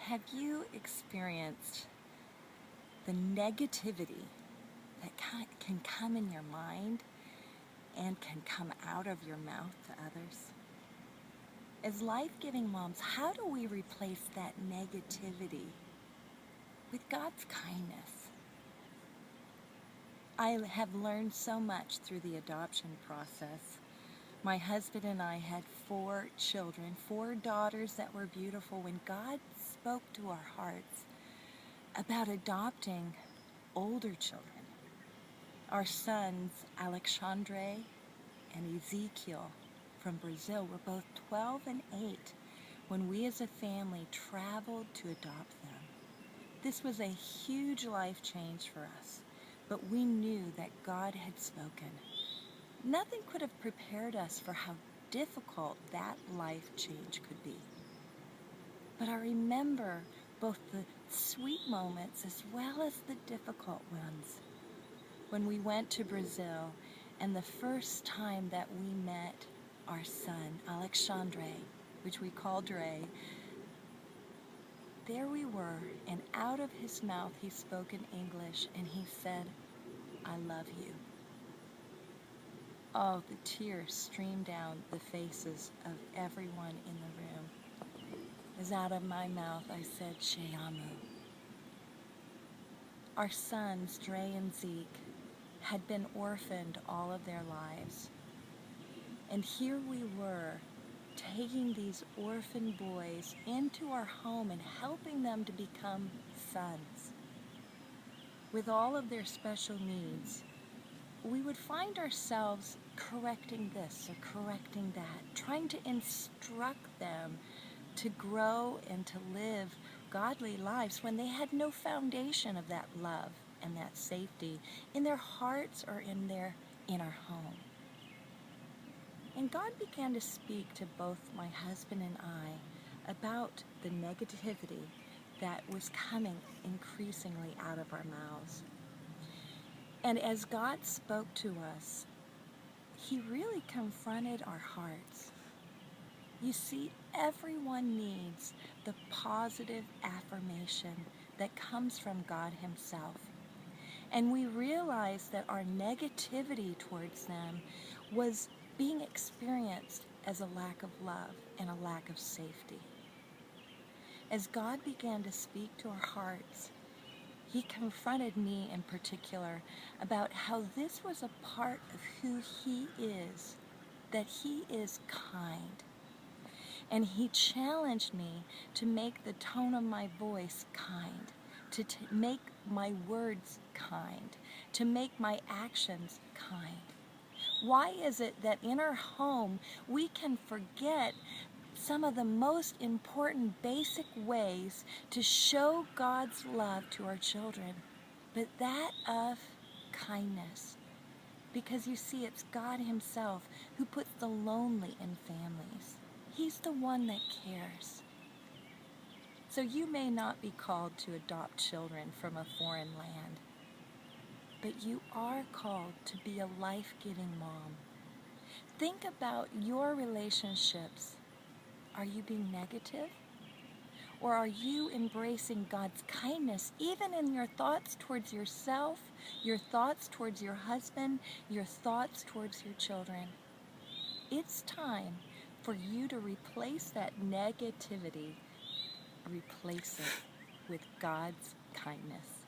Have you experienced the negativity that can come in your mind and can come out of your mouth to others? As life-giving moms, how do we replace that negativity with God's kindness? I have learned so much through the adoption process. My husband and I had 4 children, 4 daughters that were beautiful. When God spoke to our hearts about adopting older children, our sons, Alexandre and Ezekiel from Brazil, were both 12 and 8 when we as a family traveled to adopt them. This was a huge life change for us, but we knew that God had spoken. Nothing could have prepared us for how difficult that life change could be. But I remember both the sweet moments as well as the difficult ones. When we went to Brazil, and the first time that we met our son, Alexandre, which we call Dre, there we were, and out of his mouth he spoke in English, and he said, "I love you." Oh, the tears streamed down the faces of everyone in the room. As out of my mouth I said, "Te amo." Our sons, Dre and Zeke, had been orphaned all of their lives. And here we were, taking these orphan boys into our home and helping them to become sons. With all of their special needs, we would find ourselves correcting this or correcting that, trying to instruct them to grow and to live godly lives when they had no foundation of that love and that safety in their hearts or in our home. And God began to speak to both my husband and I about the negativity that was coming increasingly out of our mouths. And as God spoke to us, He really confronted our hearts. You see, everyone needs the positive affirmation that comes from God Himself. And we realized that our negativity towards them was being experienced as a lack of love and a lack of safety. As God began to speak to our hearts, He confronted me in particular about how this was a part of who He is, that He is kind. And He challenged me to make the tone of my voice kind, to make my words kind, to make my actions kind. Why is it that in our home we can forget some of the most important basic ways to show God's love to our children, but that of kindness? Because you see, it's God Himself who puts the lonely in families. He's the one that cares. So you may not be called to adopt children from a foreign land, but you are called to be a life-giving mom. Think about your relationships. Are you being negative? Or are you embracing God's kindness even in your thoughts towards yourself, your thoughts towards your husband, your thoughts towards your children? It's time for you to replace that negativity, replace it with God's kindness.